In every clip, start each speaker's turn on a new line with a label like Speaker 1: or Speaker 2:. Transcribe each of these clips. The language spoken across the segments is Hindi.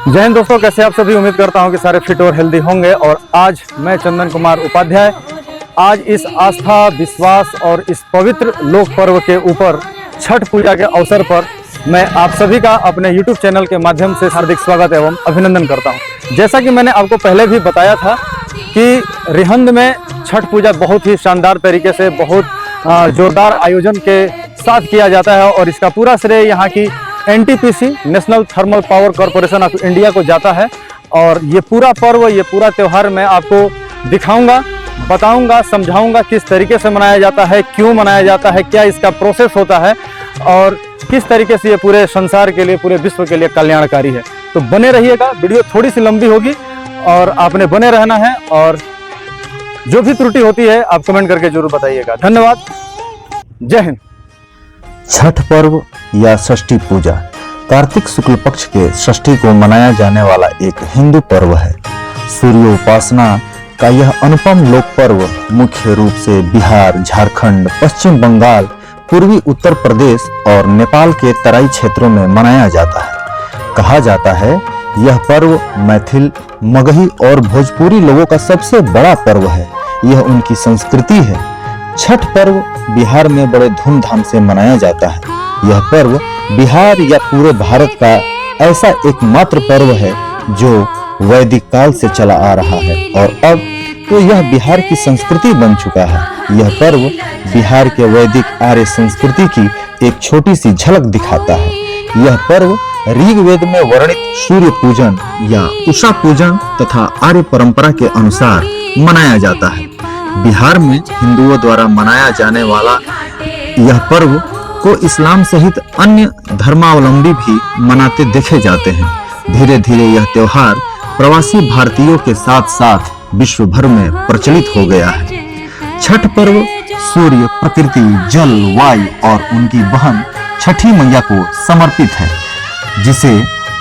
Speaker 1: जय हिंद दोस्तों, कैसे आप सभी। उम्मीद करता हूं कि सारे फिट और हेल्दी होंगे। और आज मैं चंदन कुमार उपाध्याय आज इस आस्था, विश्वास और इस पवित्र लोक पर्व के ऊपर छठ पूजा के अवसर पर मैं आप सभी का अपने YouTube चैनल के माध्यम से हार्दिक स्वागत एवं अभिनंदन करता हूं। जैसा कि मैंने आपको पहले भी बताया था कि रिहंद में छठ पूजा बहुत ही शानदार तरीके से, बहुत जोरदार आयोजन के साथ किया जाता है और इसका पूरा श्रेय यहाँ की NTPC national thermal power corporation of India को जाता है। और ये पूरा पर्व, ये पूरा त्यौहार मैं आपको दिखाऊंगा, बताऊंगा, समझाऊंगा किस तरीके से मनाया जाता है, क्यों मनाया जाता है, क्या इसका प्रोसेस होता है और किस तरीके से ये पूरे संसार के लिए, पूरे विश्व के लिए कल्याणकारी है। तो बने रहिएगा, वीडियो थोड़ी सी लंबी होगी और आपने बने रहना है। और जो भी त्रुटि होती है आप कमेंट करके जरूर बताइएगा। धन्यवाद, जय हिंद।
Speaker 2: छठ पर्व या षष्ठी पूजा कार्तिक शुक्ल पक्ष के षष्ठी को मनाया जाने वाला एक हिंदू पर्व है। सूर्य उपासना का यह अनुपम लोक पर्व मुख्य रूप से बिहार, झारखंड, पश्चिम बंगाल, पूर्वी उत्तर प्रदेश और नेपाल के तराई क्षेत्रों में मनाया जाता है। कहा जाता है यह पर्व मैथिल, मगही और भोजपुरी लोगों का सबसे बड़ा पर्व है। यह उनकी संस्कृति है। छठ पर्व बिहार में बड़े धूमधाम से मनाया जाता है। यह पर्व बिहार या पूरे भारत का ऐसा एकमात्र पर्व है जो वैदिक काल से चला आ रहा है और अब तो यह बिहार की संस्कृति बन चुका है। यह पर्व बिहार के वैदिक आर्य संस्कृति की एक छोटी सी झलक दिखाता है। यह पर्व ऋग्वेद में वर्णित सूर्य पूजन या उषा पूजन तथा आर्य परंपरा के अनुसार मनाया जाता है। बिहार में हिंदुओं द्वारा मनाया जाने वाला यह पर्व को इस्लाम सहित अन्य धर्मावलंबी भी मनाते देखे जाते हैं। धीरे धीरे यह त्योहार प्रवासी भारतीयों के साथ साथ विश्व भर में प्रचलित हो गया है। छठ पर्व सूर्य, प्रकृति, जल, वायु और उनकी बहन छठी मैया को समर्पित है, जिसे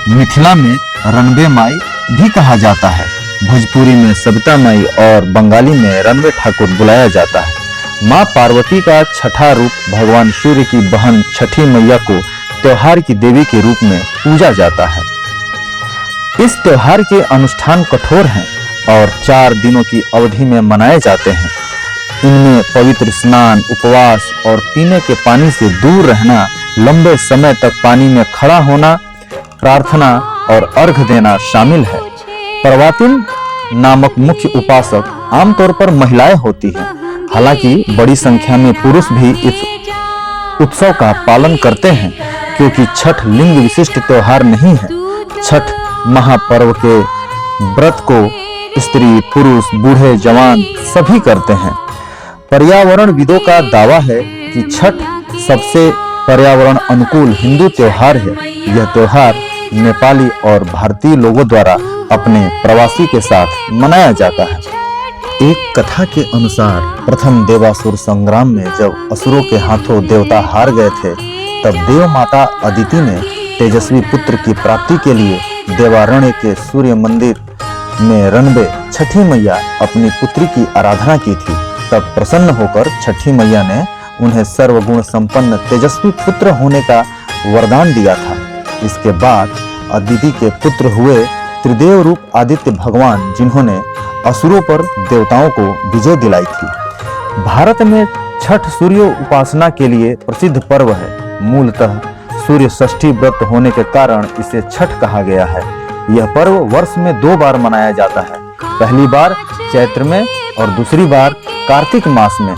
Speaker 2: मिथिला में रणबे माई भी कहा जाता है। भोजपुरी में सविता माई और बंगाली में रणबे ठाकुर बुलाया जाता है। माँ पार्वती का छठा रूप भगवान सूर्य की बहन छठी मैया को त्योहार की देवी के रूप में पूजा जाता है। इस त्योहार के अनुष्ठान कठोर हैं और 4 दिनों की अवधि में मनाए जाते हैं। इनमें पवित्र स्नान, उपवास और पीने के पानी से दूर रहना, लंबे समय तक पानी में खड़ा होना, प्रार्थना और अर्घ देना शामिल है। पर्वातिन नामक मुख्य उपासक आमतौर पर महिलाएं होती हैं। हालांकि बड़ी संख्या में पुरुष भी इस उत्सव का पालन करते हैं, क्योंकि छठ लिंग विशिष्ट त्योहार नहीं है। छठ महापर्व के व्रत को स्त्री, पुरुष, बूढ़े, जवान सभी करते हैं। पर्यावरणविदों का दावा है कि छठ सबसे पर्यावरण अनुकूल हिंदू त्योहार है। यह त्योहार नेपाली और भारतीय लोगों द्वारा अपने प्रवासी के साथ मनाया जाता है। एक कथा के अनुसार प्रथम देवासुर संग्राम में जब असुरों के हाथों देवता हार गए थे, तब देव माता अदिति ने तेजस्वी पुत्र की प्राप्ति के लिए देवारण्य के सूर्य मंदिर में रणबे छठी मैया अपनी पुत्री की आराधना की थी। तब प्रसन्न होकर छठी मैया ने उन्हें सर्वगुण संपन्न तेजस्वी पुत्र होने का वरदान दिया था। इसके बाद अदिति के पुत्र हुए त्रिदेव रूप आदित्य भगवान, जिन्होंने असुरों पर देवताओं को विजय दिलाई थी। भारत में छठ सूर्य उपासना के लिए प्रसिद्ध पर्व है। मूलतः सूर्य षष्ठी व्रत होने के कारण इसे छठ कहा गया है। यह पर्व वर्ष में 2 बार मनाया जाता है। पहली बार चैत्र में और दूसरी बार कार्तिक मास में।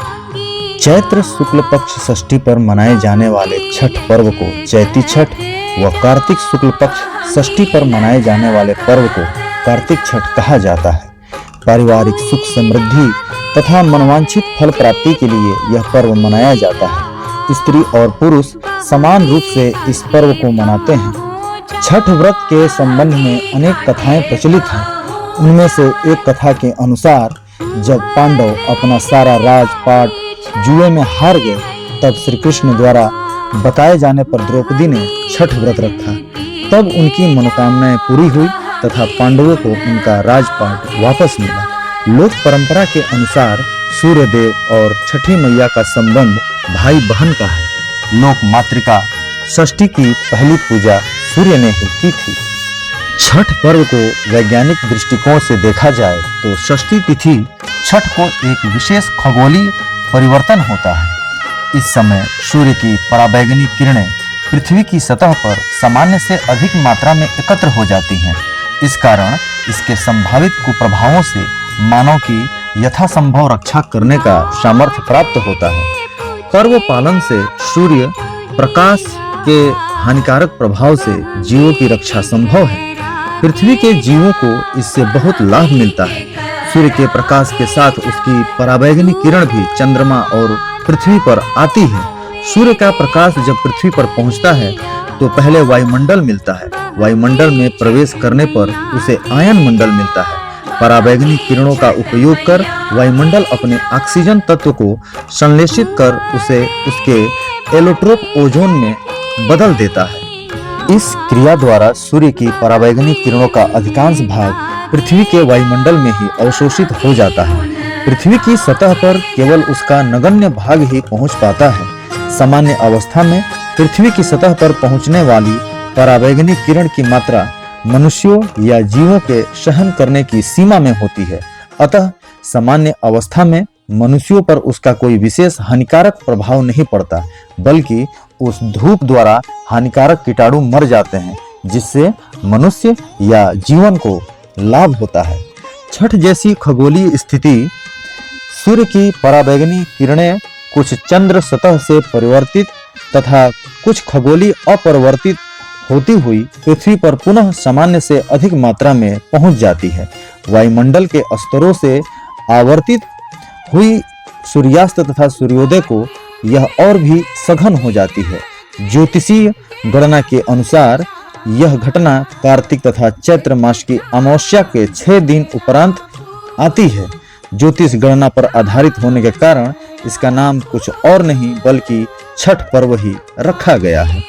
Speaker 2: चैत्र शुक्ल पक्ष षष्ठी पर मनाए जाने वाले छठ पर्व को चैती छठ व कार्तिक शुक्ल पक्ष षष्ठी पर मनाए जाने वाले पर्व को कार्तिक छठ कहा जाता है। पारिवारिक सुख समृद्धि तथा मनवांछित फल प्राप्ति के लिए यह पर्व मनाया जाता है। स्त्री और पुरुष समान रूप से इस पर्व को मनाते हैं। छठ व्रत के संबंध में अनेक कथाएं प्रचलित हैं। उनमें से एक कथा के अनुसार जब पांडव अपना सारा राजपाट जुए में हार गए, तब श्री कृष्ण द्वारा बताए जाने पर द्रौपदी ने छठ व्रत रखा। तब उनकी मनोकामनाएं पूरी हुई तथा पांडवों को उनका राजपाट वापस मिला। लोक परंपरा के अनुसार सूर्यदेव और छठी मैया का संबंध भाई बहन का है। लोक मातृका षष्ठी की पहली पूजा सूर्य ने ही की थी। छठ पर्व को वैज्ञानिक दृष्टिकोण से देखा जाए तो षष्ठी तिथि छठ को एक विशेष खगोलीय परिवर्तन होता है। इस समय सूर्य की पराबैंगनी किरणें पृथ्वी की सतह पर सामान्य से अधिक मात्रा में एकत्र हो जाती हैं। इस कारण इसके संभावित कुप्रभावों से मानव की यथासंभव रक्षा करने का सामर्थ्य प्राप्त होता है। पर्व पालन से सूर्य प्रकाश के हानिकारक प्रभाव से जीवों की रक्षा संभव है। पृथ्वी के जीवों को इससे बहुत लाभ मिलता है। सूर्य के प्रकाश के साथ उसकी पराबैंगनी किरण भी चंद्रमा और पृथ्वी पर आती है। सूर्य का प्रकाश जब पृथ्वी पर पहुंचता है तो पहले वायुमंडल मिलता है। वायुमंडल में प्रवेश करने पर उसे आयन मंडल मिलता है। पराबैंगनी किरणों का उपयोग कर वायुमंडल अपने ऑक्सीजन तत्व को संश्लेषित कर उसे उसके एलोट्रोप ओजोन में बदल देता है। इस क्रिया द्वारा सूर्य की पराबैंगनी किरणों का अधिकांश भाग पृथ्वी के वायुमंडल में ही अवशोषित हो जाता है। पृथ्वी की सतह पर केवल उसका नगण्य भाग ही पहुंच पाता है। सामान्य अवस्था में पृथ्वी की सतह पर पहुंचने वाली पराबैंगनी किरण की मात्रा मनुष्यों या जीवों के सहन करने की सीमा में होती है। अतः सामान्य अवस्था में मनुष्यों पर उसका कोई विशेष हानिकारक प्रभाव नहीं पड़ता, बल्कि उस धूप द्वारा हानिकारक कीटाणु मर जाते हैं, जिससे मनुष्य या जीवन को लाभ होता है। छठ जैसी खगोलीय स्थिति सूर्य की पराबैंगनी किरणें कुछ चंद्र सतह से परिवर्तित तथा कुछ खगोलीय अपरिवर्तित होती हुई पृथ्वी पर पुनः सामान्य से अधिक मात्रा में पहुंच जाती है। वायुमंडल के स्तरों से आवर्तित हुई सूर्यास्त तथा सूर्योदय को यह और भी सघन हो जाती है। ज्योतिषीय गणना के अनुसार यह घटना कार्तिक तथा चैत्र मास की अमावस्या के 6 दिन उपरांत आती है। ज्योतिष गणना पर आधारित होने के कारण इसका नाम कुछ और नहीं बल्कि छठ पर्व ही रखा गया है।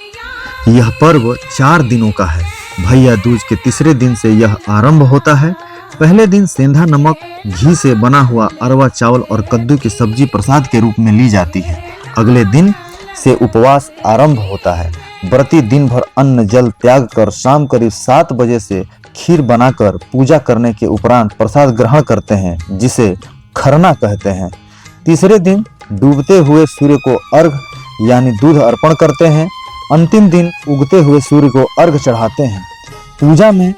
Speaker 2: यह पर्व 4 दिनों का है। भैया दूज के तीसरे दिन से यह आरंभ होता है। पहले दिन सेंधा नमक घी से बना हुआ अरवा चावल और कद्दू की सब्जी प्रसाद के रूप में ली जाती है। अगले दिन से उपवास आरंभ होता है। व्रती दिन भर अन्न जल त्याग कर शाम करीब 7 बजे से खीर बनाकर पूजा करने के उपरांत प्रसाद ग्रहण करते हैं, जिसे खरना कहते हैं। तीसरे दिन डूबते हुए सूर्य को अर्घ यानी दूध अर्पण करते हैं। अंतिम दिन उगते हुए सूर्य को अर्घ चढ़ाते हैं। पूजा में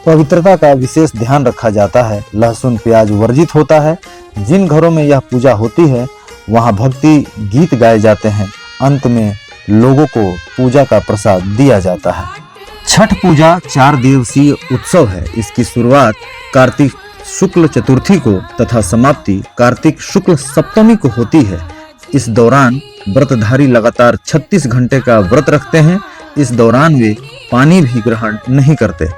Speaker 2: पवित्रता का विशेष ध्यान रखा जाता है। लहसुन प्याज वर्जित होता है। जिन घरों में यह पूजा होती है वहां भक्ति गीत गाए जाते हैं। अंत में लोगों को पूजा का प्रसाद दिया जाता है। छठ पूजा 4 दिवसीय उत्सव है। इसकी शुरुआत कार्तिक शुक्ल चतुर्थी को तथा समाप्ति कार्तिक शुक्ल सप्तमी को होती है। इस दौरान व्रतधारी लगातार 36 घंटे का व्रत रखते हैं। इस दौरान वे पानी भी ग्रहण नहीं करते।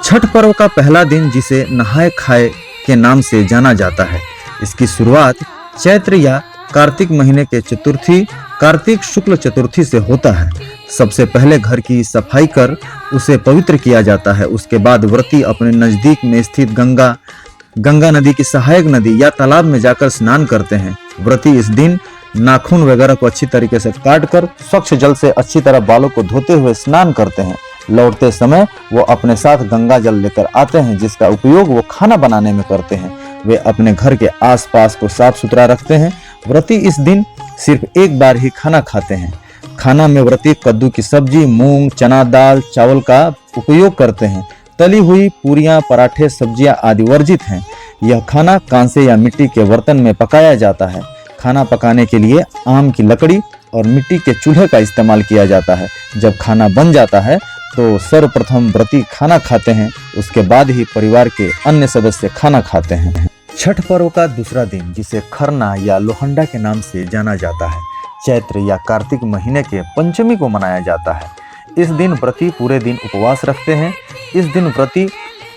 Speaker 2: छठ पर्व का पहला दिन, जिसे नहाए खाए के नाम से जाना जाता है, इसकी शुरुआत चैत्र या कार्तिक महीने के चतुर्थी कार्तिक शुक्ल चतुर्थी से होता है। सबसे पहले घर की सफाई कर उसे पवित्र किया जाता है। उसके बाद व्रती अपने नजदीक में स्थित गंगा नदी की सहायक नदी या तालाब में जाकर स्नान करते हैं। व्रती इस दिन नाखून वगैरह को अच्छी तरीके से काट कर स्वच्छ जल से अच्छी तरह बालों को धोते हुए स्नान करते हैं। लौटते समय वो अपने साथ गंगा जल लेकर आते हैं, जिसका उपयोग वो खाना बनाने में करते हैं। वे अपने घर के आसपास को साफ सुथरा रखते हैं। व्रती इस दिन सिर्फ एक बार ही खाना खाते हैं। खाना में व्रती कद्दू की सब्जी, मूंग, चना दाल, चावल का उपयोग करते हैं। तली हुई पूरियां, पराठे, सब्जियां आदि वर्जित हैं। यह खाना कांसे या मिट्टी के बर्तन में पकाया जाता है। खाना पकाने के लिए आम की लकड़ी और मिट्टी के चूल्हे का इस्तेमाल किया जाता है। जब खाना बन जाता है तो सर्वप्रथम व्रती खाना खाते हैं, उसके बाद ही परिवार के अन्य सदस्य खाना खाते हैं। छठ पर्व का दूसरा दिन, जिसे खरना या लोहंडा के नाम से जाना जाता है, चैत्र या कार्तिक महीने के पंचमी को मनाया जाता है। इस दिन व्रती पूरे दिन उपवास रखते हैं। इस दिन व्रती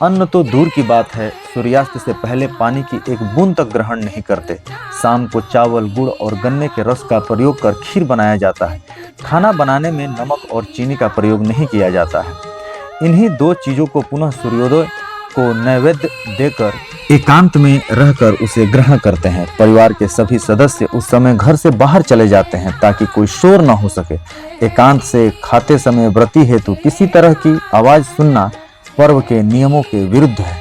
Speaker 2: अन्न तो दूर की बात है, सूर्यास्त से पहले पानी की एक बूंद तक ग्रहण नहीं करते। शाम को चावल, गुड़ और गन्ने के रस का प्रयोग कर खीर बनाया जाता है। खाना बनाने में नमक और चीनी का प्रयोग नहीं किया जाता है। इन्हीं 2 चीज़ों को पुनः सूर्योदय को नैवेद्य देकर एकांत में रहकर उसे ग्रहण करते हैं। परिवार के सभी सदस्य उस समय घर से बाहर चले जाते हैं ताकि कोई शोर न हो सके। एकांत से खाते समय व्रती हेतु किसी तरह की आवाज़ सुनना पर्व के नियमों के विरुद्ध है।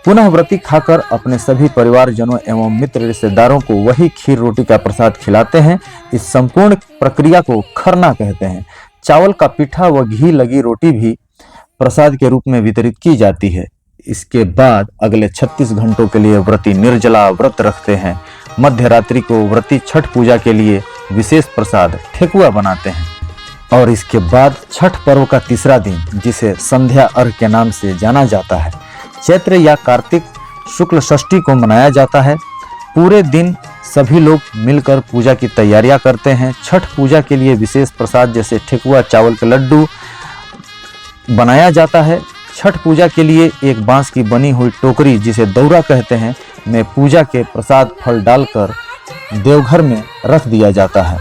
Speaker 2: पुनः व्रती खाकर अपने सभी परिवारजनों एवं मित्र रिश्तेदारों को वही खीर रोटी का प्रसाद खिलाते हैं। इस संपूर्ण प्रक्रिया को खरना कहते हैं। चावल का पिठा व घी लगी रोटी भी प्रसाद के रूप में वितरित की जाती है। इसके बाद अगले 36 घंटों के लिए व्रती निर्जला व्रत रखते हैं। मध्य रात्रि को व्रती छठ पूजा के लिए विशेष प्रसाद ठेकुआ बनाते हैं। और इसके बाद छठ पर्व का तीसरा दिन, जिसे संध्या अर्घ के नाम से जाना जाता है, चैत्र या कार्तिक शुक्ल षष्ठी को मनाया जाता है। पूरे दिन सभी लोग मिलकर पूजा की तैयारियां करते हैं। छठ पूजा के लिए विशेष प्रसाद जैसे ठेकुआ, चावल के लड्डू बनाया जाता है। छठ पूजा के लिए एक बांस की बनी हुई टोकरी, जिसे दौरा कहते हैं, में पूजा के प्रसाद फल डालकर देवघर में रख दिया जाता है।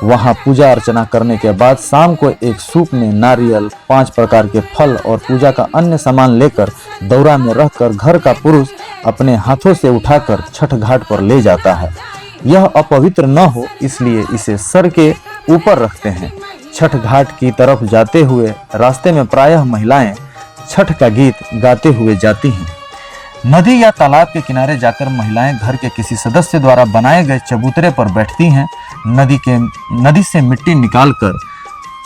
Speaker 2: वहां पूजा अर्चना करने के बाद शाम को एक सूप में नारियल, 5 प्रकार के फल और पूजा का अन्य सामान लेकर दौरा में रखकर घर का पुरुष अपने हाथों से उठाकर छठ घाट पर ले जाता है। यह अपवित्र न हो इसलिए इसे सर के ऊपर रखते हैं। छठ घाट की तरफ जाते हुए रास्ते में प्रायः महिलाएं छठ का गीत गाते हुए जाती हैं। नदी या तालाब के किनारे जाकर महिलाएं घर के किसी सदस्य द्वारा बनाए गए चबूतरे पर बैठती हैं। नदी से मिट्टी निकालकर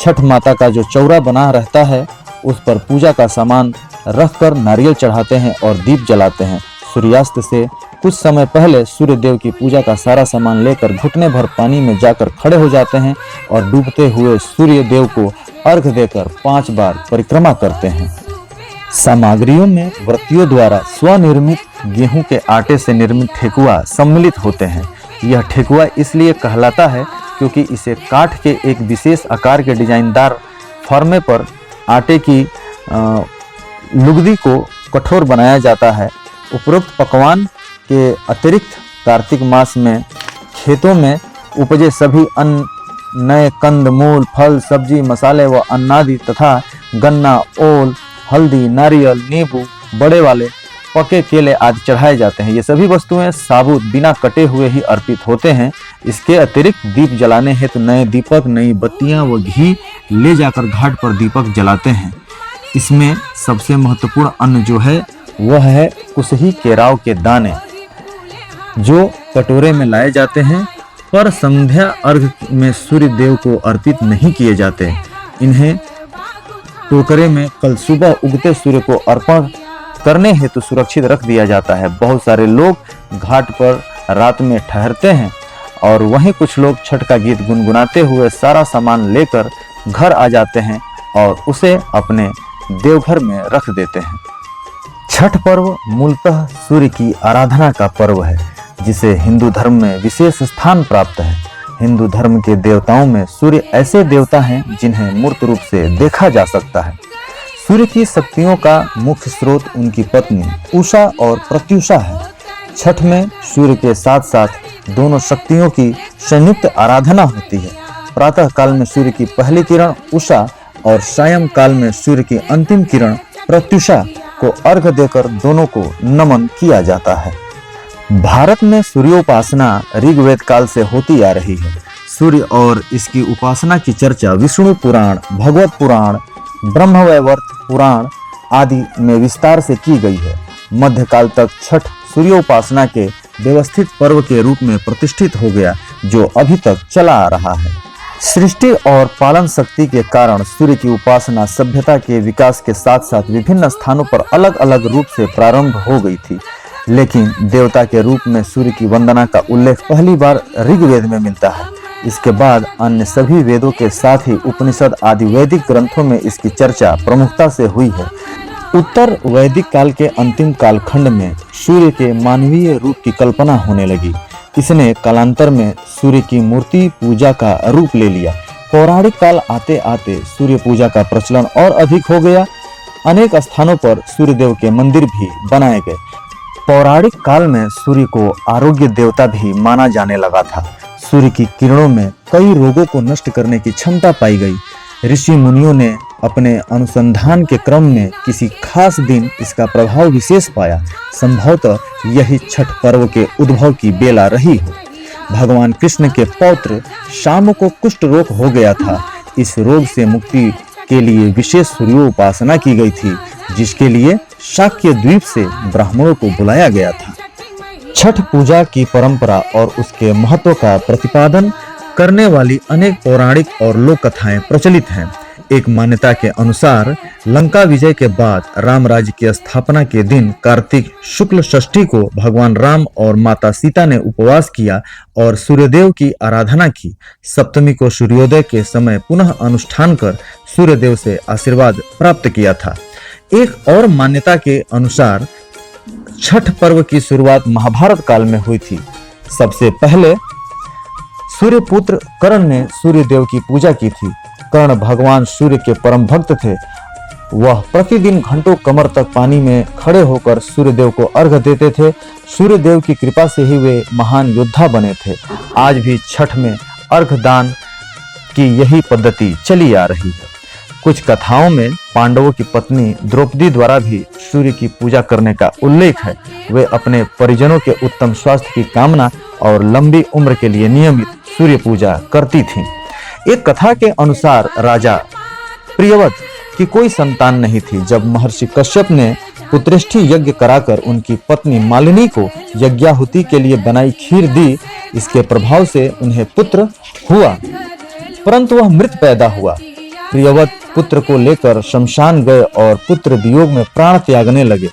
Speaker 2: छठ माता का जो चौरा बना रहता है उस पर पूजा का सामान रखकर नारियल चढ़ाते हैं और दीप जलाते हैं। सूर्यास्त से कुछ समय पहले सूर्य देव की पूजा का सारा सामान लेकर घुटने भर पानी में जाकर खड़े हो जाते हैं और डूबते हुए सूर्य देव को अर्घ देकर 5 बार परिक्रमा करते हैं। सामग्रियों में व्रतियों द्वारा स्वनिर्मित गेहूं के आटे से निर्मित ठेकुआ सम्मिलित होते हैं। यह ठेकुआ इसलिए कहलाता है क्योंकि इसे काठ के एक विशेष आकार के डिजाइनदार फर्मे पर आटे की लुगदी को कठोर बनाया जाता है। उपरोक्त पकवान के अतिरिक्त कार्तिक मास में खेतों में उपजे सभी अन्न, नए कंद मूल, फल, सब्जी, मसाले व अन्नादि तथा गन्ना, ओल, हल्दी, नारियल, नींबू, बड़े वाले पके केले आदि चढ़ाए जाते हैं। ये सभी वस्तुएं साबुत बिना कटे हुए ही अर्पित होते हैं। इसके अतिरिक्त दीप जलाने हेतु नए दीपक, नई बत्तियां व घी ले जाकर घाट पर दीपक जलाते हैं। इसमें सबसे महत्वपूर्ण अन्न जो है वह है कुसही केराव के दाने, जो कटोरे में लाए जाते हैं, पर संध्या अर्घ में सूर्य देव को अर्पित नहीं किए जाते। इन्हें टोकरे में कल सुबह उगते सूर्य को अर्पण करने हेतु सुरक्षित रख दिया जाता है। बहुत सारे लोग घाट पर रात में ठहरते हैं और वहीं कुछ लोग छठ का गीत गुनगुनाते हुए सारा सामान लेकर घर आ जाते हैं और उसे अपने देवघर में रख देते हैं। छठ पर्व मूलतः सूर्य की आराधना का पर्व है, जिसे हिंदू धर्म में विशेष स्थान प्राप्त है। हिंदू धर्म के देवताओं में सूर्य ऐसे देवता हैं जिन्हें मूर्त रूप से देखा जा सकता है। सूर्य की शक्तियों का मुख्य स्रोत उनकी पत्नी उषा और प्रत्युषा है। छठ में सूर्य के साथ साथ दोनों शक्तियों की संयुक्त आराधना होती है। प्रातः काल में सूर्य की पहली किरण उषा और सायं काल में सूर्य की अंतिम किरण प्रत्युषा को अर्घ देकर दोनों को नमन किया जाता है। भारत में सूर्योपासना ऋग्वेद काल से होती आ रही है। सूर्य और इसकी उपासना की चर्चा विष्णु पुराण, भगवत पुराण, ब्रह्मवैवर्त पुराण आदि में विस्तार से की गई है। मध्यकाल तक छठ सूर्योपासना के व्यवस्थित पर्व के रूप में प्रतिष्ठित हो गया, जो अभी तक चला आ रहा है। सृष्टि और पालन शक्ति के कारण सूर्य की उपासना सभ्यता के विकास के साथ साथ विभिन्न स्थानों पर अलग अलग रूप से प्रारंभ हो गई थी, लेकिन देवता के रूप में सूर्य की वंदना का उल्लेख पहली बार ऋग्वेद में मिलता है। इसके बाद अन्य सभी वेदों के साथ ही उपनिषद आदि वैदिक ग्रंथों में इसकी चर्चा प्रमुखता से हुई है। उत्तर वैदिक काल के अंतिम कालखंड में सूर्य के मानवीय रूप की कल्पना होने लगी। इसने कालांतर में सूर्य की मूर्ति पूजा का रूप ले लिया। पौराणिक काल आते आते सूर्य पूजा का प्रचलन और अधिक हो गया। अनेक स्थानों पर सूर्य देव के मंदिर भी बनाए गए। पौराणिक काल में सूर्य को आरोग्य देवता भी माना जाने लगा था। सूर्य की किरणों में कई रोगों को नष्ट करने की क्षमता पाई गई। ऋषि मुनियों ने अपने अनुसंधान के क्रम में किसी खास दिन इसका प्रभाव विशेष पाया। संभवतः यही छठ पर्व के उद्भव की बेला रही हो। भगवान कृष्ण के पौत्र शाम को कुष्ठ रोग हो गया था। इस रोग से मुक्ति के लिए विशेष सूर्योपासना की गई थी, जिसके लिए शाक्य द्वीप से ब्राह्मणों को बुलाया गया था। छठ पूजा की परंपरा और उसके महत्व का प्रतिपादन करने वाली अनेक पौराणिक और लोक कथाएं प्रचलित हैं। एक मान्यता के अनुसार लंका विजय के बाद राम राज्य की स्थापना के दिन कार्तिक शुक्ल षष्ठी को भगवान राम और माता सीता ने उपवास किया और सूर्यदेव की आराधना की। सप्तमी को सूर्योदय के समय पुनः अनुष्ठान कर सूर्यदेव से आशीर्वाद प्राप्त किया था। एक और मान्यता के अनुसार छठ पर्व की शुरुआत महाभारत काल में हुई थी। सबसे पहले सूर्यपुत्र कर्ण ने सूर्यदेव की पूजा की थी। कर्ण भगवान सूर्य के परम भक्त थे। वह प्रतिदिन घंटों कमर तक पानी में खड़े होकर सूर्यदेव को अर्घ्य देते थे। सूर्यदेव की कृपा से ही वे महान योद्धा बने थे। आज भी छठ में अर्घ्य दान की यही पद्धति चली आ रही है। कुछ कथाओं में पांडवों की पत्नी द्रौपदी द्वारा भी सूर्य की पूजा करने का उल्लेख है। वे अपने परिजनों के उत्तम स्वास्थ्य की कामना और लंबी उम्र के लिए नियमित सूर्य पूजा करती थीं। एक कथा के अनुसार राजा प्रियव्रत की कोई संतान नहीं थी। जब महर्षि कश्यप ने पुत्रेष्ठी यज्ञ कराकर उनकी पत्नी मालिनी को यज्ञाहुति के लिए बनाई खीर दी, इसके प्रभाव से उन्हें पुत्र हुआ, परंतु वह मृत पैदा हुआ। प्रियव्रत पुत्र को लेकर शमशान गए और पुत्र वियोग में प्राण त्यागने लगे।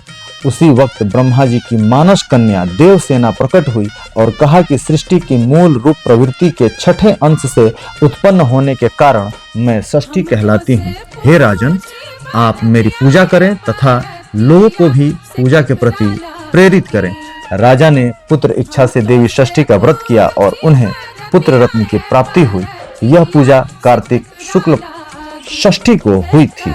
Speaker 2: उसी वक्त ब्रह्मा जी की मानस कन्या देवसेना प्रकट हुई और कहा कि सृष्टि की मूल रूप प्रवृत्ति के छठे अंश से उत्पन्न होने के कारण मैं षष्ठी कहलाती हूँ। हे राजन, आप मेरी पूजा करें तथा लोगों को भी पूजा के प्रति प्रेरित करें। राजा ने पुत्र इच्छा से देवी षष्ठी का व्रत किया और उन्हें पुत्र रत्न की प्राप्ति हुई। यह पूजा कार्तिक शुक्ल षष्ठी को हुई थी।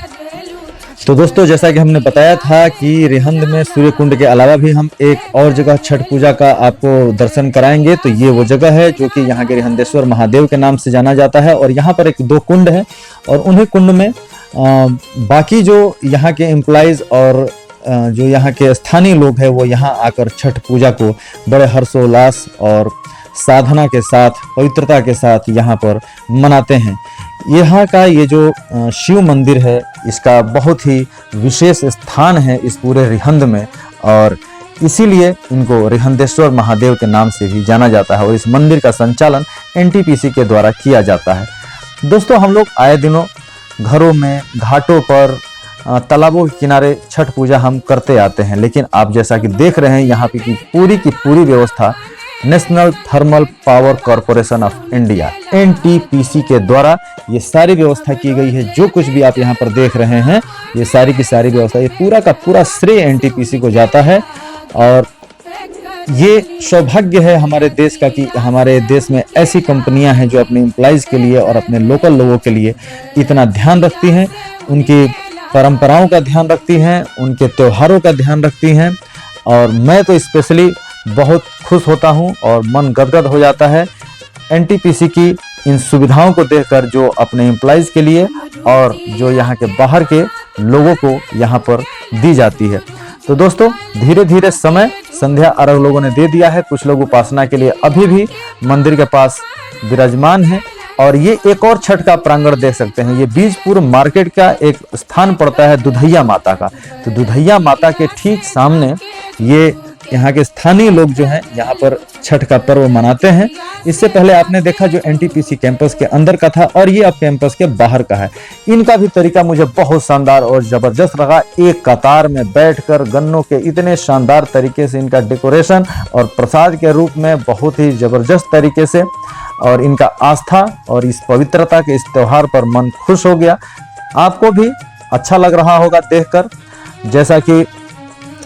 Speaker 2: तो दोस्तों, जैसा कि हमने बताया था कि रिहंद में सूर्य कुंड के अलावा भी हम एक और जगह छठ पूजा का आपको दर्शन कराएंगे। तो ये वो जगह है जो कि यहाँ के रिहंदेश्वर महादेव के नाम से जाना जाता है और यहाँ पर एक दो कुंड है और उन्हीं कुंड में बाकी जो यहाँ के एम्प्लॉइज और जो यहाँ के स्थानीय लोग हैं वो यहाँ आकर छठ पूजा को बड़े हर्षोल्लास और साधना के साथ, पवित्रता के साथ यहाँ पर मनाते हैं। यहाँ का ये जो शिव मंदिर है, इसका बहुत ही विशेष स्थान है इस पूरे रिहंद में और इसीलिए इनको रिहंदेश्वर महादेव के नाम से भी जाना जाता है और इस मंदिर का संचालन एनटीपीसी के द्वारा किया जाता है। दोस्तों, हम लोग आए दिनों घरों में, घाटों पर, तालाबों के किनारे छठ पूजा हम करते आते हैं, लेकिन आप जैसा कि देख रहे हैं यहाँ की पूरी व्यवस्था national thermal power corporation of India NTPC के द्वारा ये सारी व्यवस्था की गई है। जो कुछ भी आप यहाँ पर देख रहे हैं, ये सारी की सारी व्यवस्था, ये पूरा का पूरा श्रेय एनटीपीसी को जाता है और ये सौभाग्य है हमारे देश का कि हमारे देश में ऐसी कंपनियां हैं जो अपने एम्प्लॉइज के लिए और अपने लोकल लोगों के लिए इतना ध्यान रखती हैं, उनकी परंपराओं का ध्यान रखती हैं, उनके त्योहारों का ध्यान रखती हैं। और मैं तो स्पेशली बहुत खुश होता हूं और मन गदगद हो जाता है एनटीपीसी की इन सुविधाओं को देखकर, जो अपने एम्प्लॉइज के लिए और जो यहाँ के बाहर के लोगों को यहाँ पर दी जाती है। तो दोस्तों, धीरे धीरे समय संध्या अर्घ लोगों ने दे दिया है। कुछ लोग उपासना के लिए अभी भी मंदिर के पास विराजमान हैं और ये एक और छठ का प्रांगण देख सकते हैं। ये बीजपुर मार्केट का एक स्थान पड़ता है दुधैया माता का। तो दुधैया माता के ठीक सामने ये यहाँ के स्थानीय लोग जो हैं यहाँ पर छठ का पर्व मनाते हैं। इससे पहले आपने देखा जो एनटीपीसी कैंपस के अंदर का था और ये अब कैंपस के बाहर का है। इनका भी तरीका मुझे बहुत शानदार और जबरदस्त लगा। एक कतार में बैठकर गन्नों के इतने शानदार तरीके से इनका डेकोरेशन और प्रसाद के रूप में बहुत ही जबरदस्त तरीके से, और इनका आस्था और इस पवित्रता के इस त्योहार पर मन खुश हो गया। आपको भी अच्छा लग रहा होगा देखकर, जैसा कि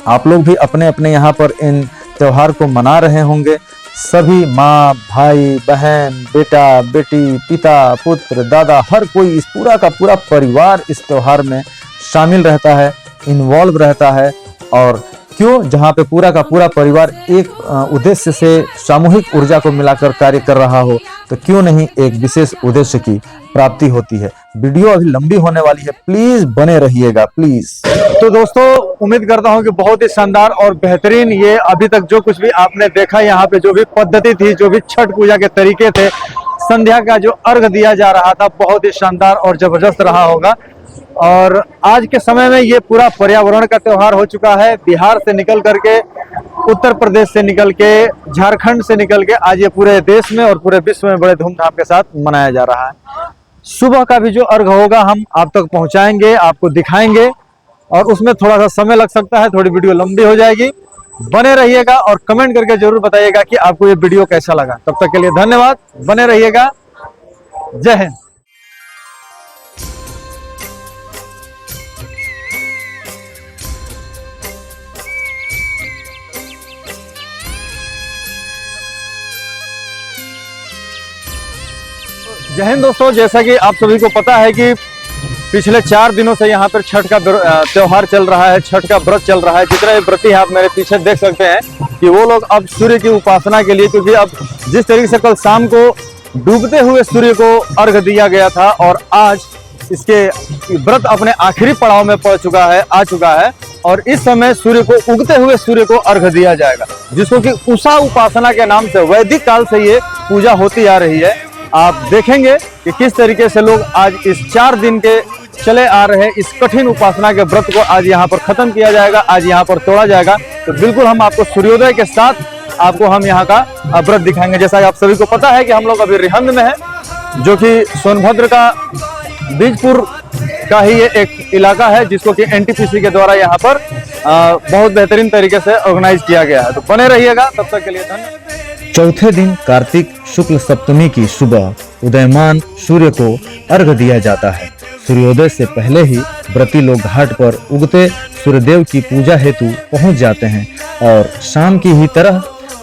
Speaker 2: आप लोग भी अपने अपने यहाँ पर इन त्योहार को मना रहे होंगे। सभी माँ, भाई, बहन, बेटा, बेटी, पिता, पुत्र, दादा, हर कोई, इस पूरा का पूरा परिवार इस त्योहार में शामिल रहता है, इन्वॉल्व रहता है। और क्यों, जहाँ पे पूरा का पूरा परिवार एक उद्देश्य से सामूहिक ऊर्जा को मिलाकर कार्य कर रहा हो, तो क्यों नहीं एक विशेष उद्देश्य की प्राप्ति होती है। वीडियो अभी लंबी होने वाली है, प्लीज बने रहिएगा प्लीज।
Speaker 1: तो दोस्तों, उम्मीद करता हूं कि बहुत ही शानदार और बेहतरीन ये अभी तक जो कुछ भी आपने देखा, यहाँ पे जो भी पद्धति थी, जो भी छठ पूजा के तरीके थे, संध्या का जो अर्घ दिया जा रहा था, बहुत ही शानदार और जबरदस्त रहा होगा। और आज के समय में ये पूरा पर्यावरण का त्योहार हो चुका है। बिहार से निकल करके, उत्तर प्रदेश से निकल के, झारखंड से निकल के आज ये पूरे देश में और पूरे विश्व में बड़े धूमधाम के साथ मनाया जा रहा है। सुबह का भी जो अर्घ होगा हम आप तक पहुंचाएंगे, आपको दिखाएंगे, और उसमें थोड़ा सा समय लग सकता है, थोड़ी वीडियो लंबी हो जाएगी। बने रहिएगा और कमेंट करके जरूर बताइएगा कि आपको ये वीडियो कैसा लगा। तब तक के लिए धन्यवाद, बने रहिएगा। जय हिंद। जय हिंद दोस्तों, जैसा कि आप सभी को पता है कि पिछले 4 दिनों से यहाँ पर छठ का त्योहार चल रहा है, छठ का व्रत चल रहा है। जितने भी व्रती हैं आप मेरे पीछे देख सकते हैं कि वो लोग अब सूर्य की उपासना के लिए, क्योंकि अब जिस तरीके से कल शाम को डूबते हुए सूर्य को अर्घ दिया गया था और आज इसके व्रत अपने आखिरी पड़ाव में आ चुका है और इस समय सूर्य को, उगते हुए सूर्य को अर्घ दिया जाएगा, जिसको कि उषा उपासना के नाम से वैदिक काल से ये पूजा होती आ रही है। आप देखेंगे कि किस तरीके से लोग आज इस 4 दिन के चले आ रहे इस कठिन उपासना के व्रत को आज यहाँ पर खत्म किया जाएगा, आज यहाँ पर तोड़ा जाएगा। तो बिल्कुल हम आपको सूर्योदय के साथ आपको हम यहाँ का व्रत दिखाएंगे। जैसा कि आप सभी को पता है कि हम लोग अभी रिहंद में है, जो कि सोनभद्र का बीजपुर का ही ये एक इलाका है, जिसको कि NTPC के द्वारा यहाँ पर बहुत बेहतरीन तरीके से ऑर्गेनाइज किया गया है। तो बने रहिएगा, तब तक के लिए धन्यवाद।
Speaker 2: चौथे दिन कार्तिक शुक्ल सप्तमी की सुबह उदयमान सूर्य को अर्घ दिया जाता है। सूर्योदय से पहले ही व्रती लोग घाट पर उगते सूर्यदेव की पूजा हेतु पहुंच जाते हैं और शाम की ही तरह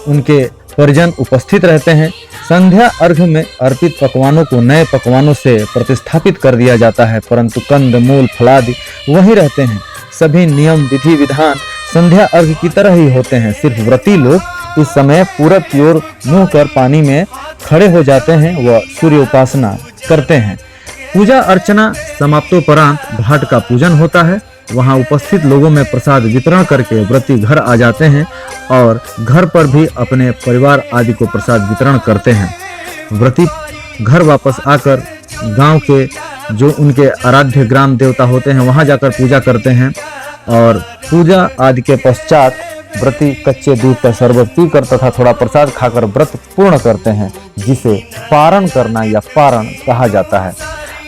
Speaker 2: उनके परिजन उपस्थित रहते हैं। संध्या अर्घ में अर्पित पकवानों को नए पकवानों से प्रतिस्थापित कर दिया जाता है, परंतु कंद मूल फलादि वहीं रहते हैं। सभी नियम विधि विधान संध्या अर्घ की तरह ही होते हैं। सिर्फ व्रती लोग इस समय पूरब की ओर मुंह कर पानी में खड़े हो जाते हैं व सूर्य उपासना करते हैं। पूजा अर्चना समाप्तोपरांत घाट का पूजन होता है। वहां उपस्थित लोगों में प्रसाद वितरण करके व्रती घर आ जाते हैं और घर पर भी अपने परिवार आदि को प्रसाद वितरण करते हैं। व्रती घर वापस आकर गांव के जो उनके आराध्य ग्राम देवता होते हैं वहां जाकर पूजा करते हैं और पूजा आदि के पश्चात व्रती कच्चे दूध का शरबत पीकर तथा थोड़ा प्रसाद खाकर व्रत पूर्ण करते हैं, जिसे पारण करना या पारण कहा जाता है।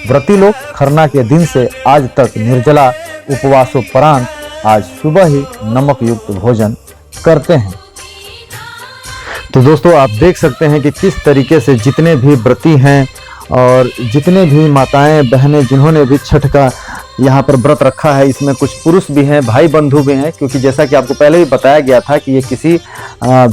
Speaker 2: व्रती लोग खरना के दिन से आज तक निर्जला उपवासोपरांत आज सुबह ही नमक युक्त भोजन करते हैं। तो दोस्तों, आप देख सकते हैं कि किस तरीके से जितने भी व्रती हैं और जितने भी माताएं बहनें जिन्होंने भी छठ का यहाँ पर व्रत रखा है, इसमें कुछ पुरुष भी हैं, भाई बंधु भी हैं, क्योंकि जैसा कि आपको पहले ही बताया गया था कि ये किसी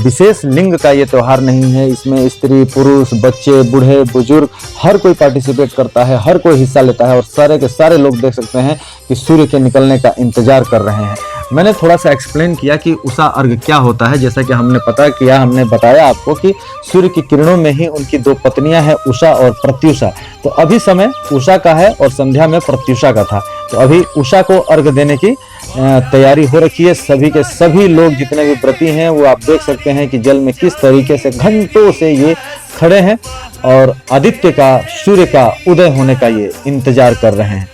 Speaker 2: विशेष लिंग का ये त्यौहार नहीं है। इसमें स्त्री पुरुष बच्चे बूढ़े बुजुर्ग हर कोई पार्टिसिपेट करता है, हर कोई हिस्सा लेता है और सारे के सारे लोग देख सकते हैं कि सूर्य के निकलने का इंतजार कर रहे हैं। मैंने थोड़ा सा एक्सप्लेन किया कि उषा अर्घ क्या होता है। जैसा कि हमने बताया आपको कि सूर्य की किरणों में ही उनकी 2 पत्नियां हैं, उषा और प्रत्युषा। तो अभी समय उषा का है और संध्या में प्रत्युषा का था। तो अभी उषा को अर्घ देने की तैयारी हो रखी है। सभी के सभी लोग जितने भी व्रती हैं वो आप देख सकते हैं कि जल में किस तरीके से घंटों से ये खड़े हैं और आदित्य का, सूर्य का उदय होने का ये इंतजार कर रहे हैं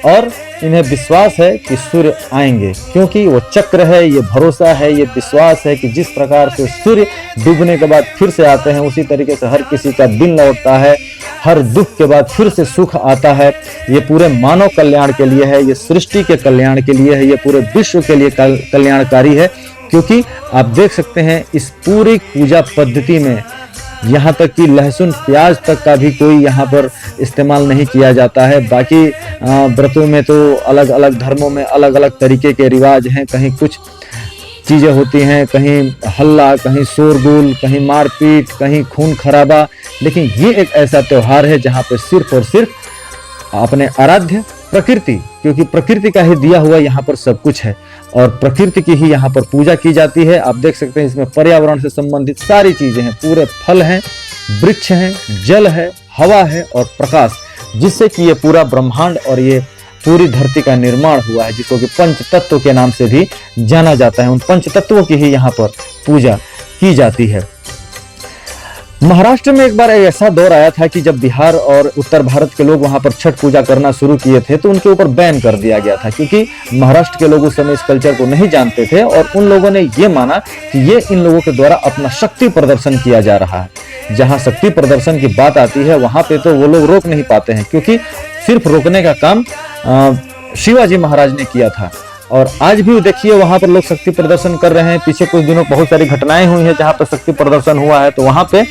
Speaker 2: और इन्हें विश्वास है कि सूर्य आएंगे, क्योंकि वो चक्र है, ये भरोसा है, ये विश्वास है कि जिस प्रकार से सूर्य डूबने के बाद फिर से आते हैं, उसी तरीके से हर किसी का दिन लौटता है, हर दुख के बाद फिर से सुख आता है। ये पूरे मानव कल्याण के लिए है, ये सृष्टि के कल्याण के लिए है, ये पूरे विश्व के लिए कल्याणकारी है। क्योंकि आप देख सकते हैं इस पूरी पूजा पद्धति में यहाँ तक कि लहसुन प्याज तक का भी कोई यहाँ पर इस्तेमाल नहीं किया जाता है। बाकी व्रतों में तो अलग अलग धर्मों में अलग अलग तरीके के रिवाज हैं। कहीं कुछ चीज़ें होती हैं, कहीं हल्ला, कहीं शोरगुल, कहीं मारपीट, कहीं खून खराबा, लेकिन ये एक ऐसा त्यौहार है जहाँ पे सिर्फ और सिर्फ अपने आराध्य प्रकृति, क्योंकि प्रकृति का ही दिया हुआ यहाँ पर सब कुछ है और प्रकृति की ही यहाँ पर पूजा की जाती है। आप देख सकते हैं इसमें पर्यावरण से संबंधित सारी चीजें हैं, पूरे फल हैं, वृक्ष हैं, जल है, हवा है और प्रकाश, जिससे कि ये पूरा ब्रह्मांड और ये पूरी धरती का निर्माण हुआ है, जिसको कि पंच तत्व के नाम से भी जाना जाता है। उन पंच तत्वों की ही यहाँ पर पूजा की जाती है।
Speaker 1: महाराष्ट्र में एक बार ऐसा दौर आया था कि जब बिहार और उत्तर भारत के लोग वहां पर छठ पूजा करना शुरू किए थे तो उनके ऊपर बैन कर दिया गया था, क्योंकि महाराष्ट्र के लोग उस समय इस कल्चर को नहीं जानते थे और उन लोगों ने ये माना कि ये इन लोगों के द्वारा अपना शक्ति प्रदर्शन किया जा रहा है। जहां शक्ति प्रदर्शन की बात आती है वहां पे तो वो लोग रोक नहीं पाते हैं, क्योंकि सिर्फ रोकने का काम शिवाजी महाराज ने किया था। और आज भी देखिए वहां पर लोग शक्ति प्रदर्शन कर रहे हैं। पीछे कुछ दिनों बहुत सारी घटनाएं हुई हैं जहां पर शक्ति प्रदर्शन हुआ है, तो वहां पे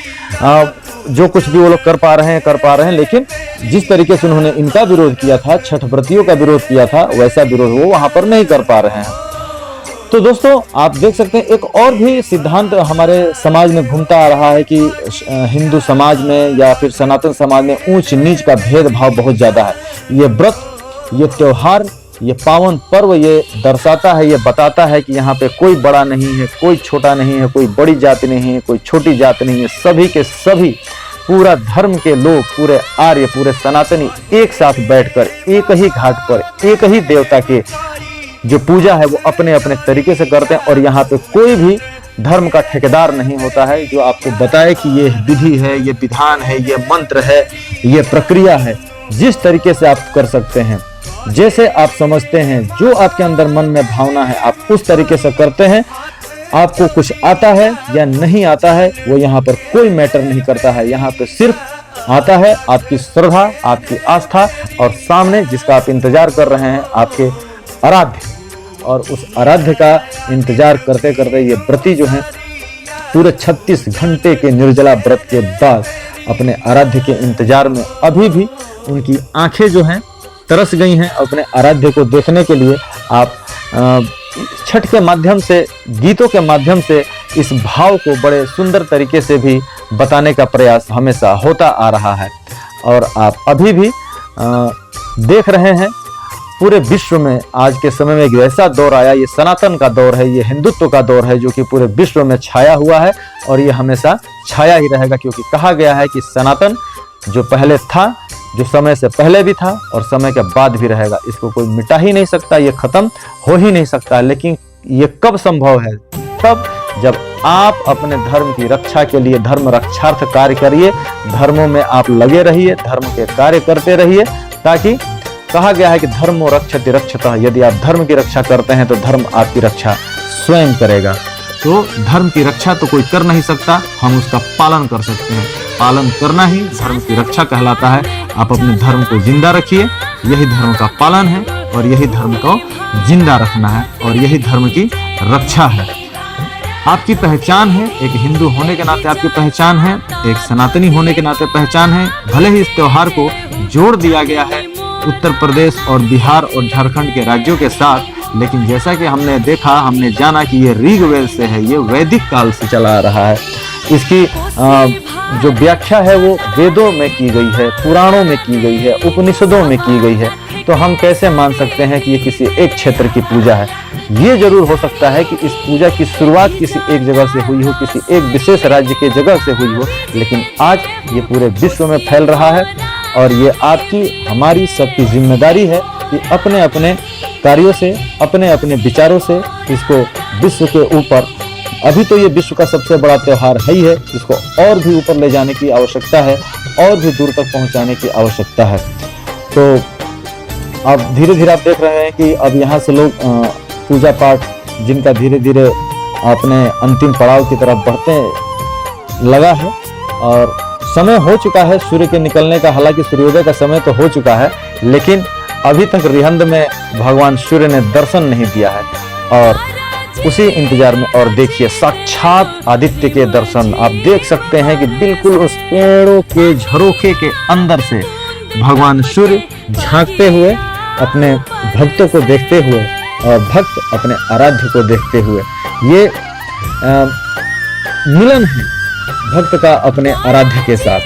Speaker 1: जो कुछ भी वो लोग कर पा रहे हैं, लेकिन जिस तरीके से उन्होंने इनका विरोध किया था, छठ व्रतियों का विरोध किया था, वैसा विरोध वो वहां पर नहीं कर पा रहे हैं। तो दोस्तों आप देख सकते हैं एक और भी सिद्धांत हमारे समाज में घूमता आ रहा है कि हिंदू समाज में या फिर सनातन समाज में ऊंच नीच का भेदभाव बहुत ज्यादा है। ये व्रत, ये त्योहार, ये पावन पर्व ये दर्शाता है, ये बताता है कि यहाँ पे कोई बड़ा नहीं है, कोई छोटा नहीं है, कोई बड़ी जाति नहीं है, कोई छोटी जाति नहीं है, सभी के सभी पूरा धर्म के लोग, पूरे आर्य, पूरे सनातनी एक साथ बैठकर एक ही घाट पर एक ही देवता के जो पूजा है वो अपने अपने तरीके से करते हैं। और यहाँ पे कोई भी धर्म का ठेकेदार नहीं होता है जो आपको बताए कि ये विधि है, ये विधान है, ये मंत्र है, ये प्रक्रिया है। जिस तरीके से आप कर सकते हैं, जैसे आप समझते हैं, जो आपके अंदर मन में भावना है आप उस तरीके से करते हैं। आपको कुछ आता है या नहीं आता है वो यहाँ पर कोई मैटर नहीं करता है। यहाँ पे सिर्फ आता है आपकी श्रद्धा, आपकी आस्था और सामने जिसका आप इंतजार कर रहे हैं आपके आराध्य। और उस आराध्य का इंतजार करते करते ये व्रती जो हैं पूरे 36 घंटे के निर्जला व्रत के बाद अपने आराध्य के इंतजार में अभी भी उनकी आंखें जो हैं तरस गई हैं अपने आराध्य को देखने के लिए। आप छठ के माध्यम से, गीतों के माध्यम से इस भाव को बड़े सुंदर तरीके से भी बताने का प्रयास हमेशा होता आ रहा है। और आप अभी भी देख रहे हैं पूरे विश्व में आज के समय में एक ऐसा दौर आया, ये सनातन का दौर है, ये हिंदुत्व का दौर है जो कि पूरे विश्व में छाया हुआ है और ये हमेशा छाया ही रहेगा, क्योंकि कहा गया है कि सनातन जो पहले था, जो समय से पहले भी था और समय के बाद भी रहेगा, इसको कोई मिटा ही नहीं सकता, ये खत्म हो ही नहीं सकता। लेकिन ये कब संभव है? तब जब आप अपने धर्म की रक्षा के लिए धर्म रक्षार्थ कार्य करिए, धर्मों में आप लगे रहिए, धर्म के कार्य करते रहिए, ताकि कहा गया है कि धर्मो रक्षति रक्षतः, यदि आप धर्म की रक्षा करते हैं तो धर्म आपकी रक्षा स्वयं करेगा। तो धर्म की रक्षा तो कोई कर नहीं सकता, हम उसका पालन कर सकते हैं। पालन करना ही धर्म की रक्षा कहलाता है। आप अपने धर्म को जिंदा रखिए, यही धर्म का पालन है और यही धर्म को जिंदा रखना है और यही धर्म की रक्षा है। आपकी पहचान है, एक हिंदू होने के नाते आपकी पहचान है, एक सनातनी होने के नाते पहचान है। भले ही इस त्योहार को जोड़ दिया गया है उत्तर प्रदेश और बिहार और झारखंड के राज्यों के साथ, लेकिन जैसा कि हमने देखा, हमने जाना कि ये ऋग्वेद से है, ये वैदिक काल से चला आ रहा है। इसकी जो व्याख्या है वो वेदों में की गई है, पुराणों में की गई है, उपनिषदों में की गई है। तो हम कैसे मान सकते हैं कि ये किसी एक क्षेत्र की पूजा है? ये जरूर हो सकता है कि इस पूजा की शुरुआत किसी एक जगह से हुई हो, किसी एक विशेष राज्य के जगह से हुई हो, लेकिन आज ये पूरे विश्व में फैल रहा है। और ये आपकी, हमारी सबकी जिम्मेदारी है कि अपने अपने कार्यों से, अपने अपने विचारों से इसको विश्व के ऊपर, अभी तो ये विश्व का सबसे बड़ा त्यौहार है ही है, इसको और भी ऊपर ले जाने की आवश्यकता है, और भी दूर तक पहुंचाने की आवश्यकता है। तो अब धीरे धीरे आप देख रहे हैं कि अब यहाँ से लोग पूजा पाठ जिनका धीरे धीरे अपने अंतिम पड़ाव की तरफ बढ़ते लगा है और समय हो चुका है सूर्य के निकलने का। हालांकि सूर्योदय का समय तो हो चुका है, लेकिन अभी तक रिहंद में भगवान सूर्य ने दर्शन नहीं दिया है और उसी इंतजार में। और देखिए साक्षात आदित्य के दर्शन आप देख सकते हैं कि बिल्कुल उस पेड़ों के झरोखे के अंदर से भगवान सूर्य झांकते हुए, अपने भक्तों को देखते हुए और भक्त अपने आराध्य को देखते हुए। ये मिलन है भक्त का अपने आराध्य के साथ,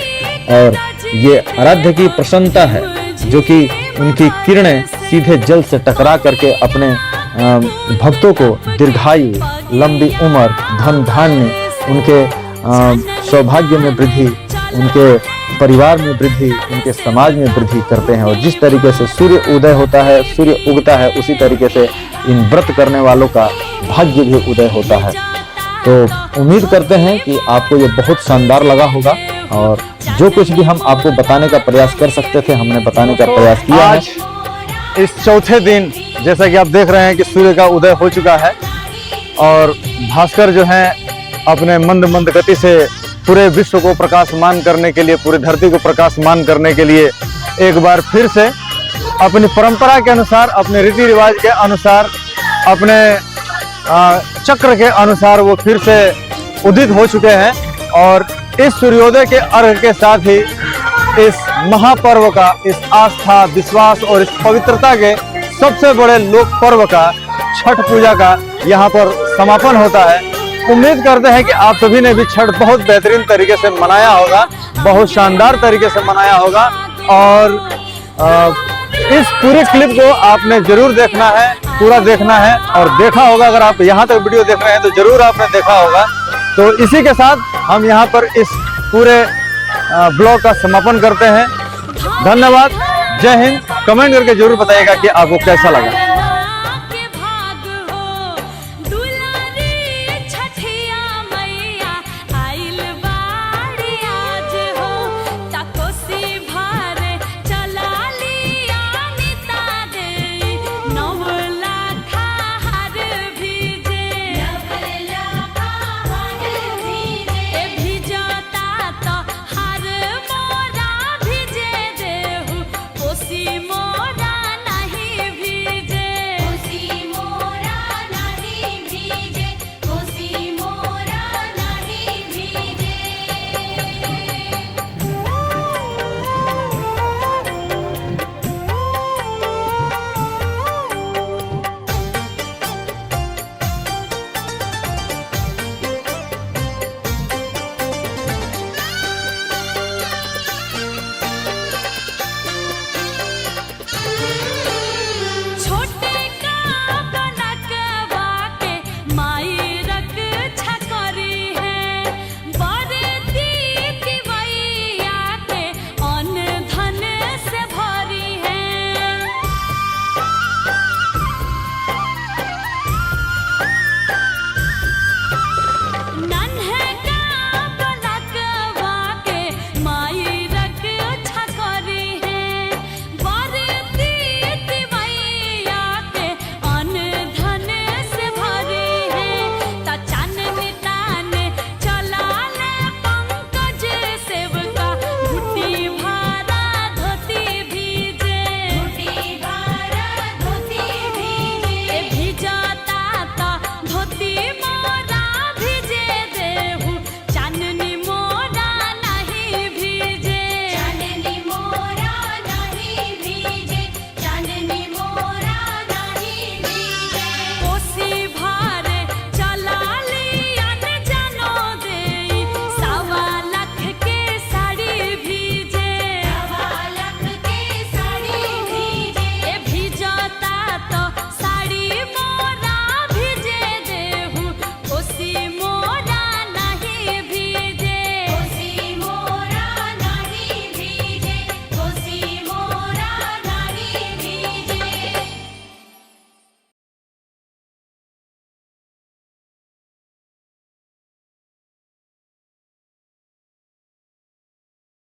Speaker 1: और ये आराध्य की प्रसन्नता है जो कि उनकी किरणें सीधे जल से टकरा करके अपने भक्तों को दीर्घायु, लंबी उम्र, धन धान्य, उनके सौभाग्य में वृद्धि, उनके परिवार में वृद्धि, उनके समाज में वृद्धि करते हैं। और जिस तरीके से सूर्य उदय होता है, सूर्य उगता है, उसी तरीके से इन व्रत करने वालों का भाग्य भी उदय होता है।
Speaker 2: तो उम्मीद करते हैं कि आपको ये बहुत शानदार लगा होगा और जो कुछ भी हम आपको बताने का प्रयास कर सकते थे हमने बताने का प्रयास किया है।
Speaker 1: आज इस चौथे दिन जैसा कि आप देख रहे हैं कि सूर्य का उदय हो चुका है और भास्कर जो है अपने मंद मंद गति से पूरे विश्व को प्रकाशमान करने के लिए, पूरी धरती को प्रकाशमान करने के लिए एक बार फिर से अपनी परंपरा के अनुसार, अपने रीति रिवाज के अनुसार, अपने चक्र के अनुसार वो फिर से उदित हो चुके हैं। और इस सूर्योदय के अर्घ के साथ ही इस महापर्व का, इस आस्था, विश्वास और इस पवित्रता के सबसे बड़े लोक पर्व का, छठ पूजा का यहाँ पर समापन होता है। उम्मीद करते हैं कि आप सभी ने भी छठ बहुत बेहतरीन तरीके से मनाया होगा, बहुत शानदार तरीके से मनाया होगा और इस पूरे क्लिप को आपने जरूर देखना है, पूरा देखना है और देखा होगा। अगर आप यहाँ तक वीडियो देख रहे हैं तो जरूर आपने देखा होगा। तो इसी के साथ हम यहाँ पर इस पूरे ब्लॉग का समापन करते हैं। धन्यवाद, जय हिंद। कमेंट करके जरूर बताइएगा कि आपको कैसा लगा।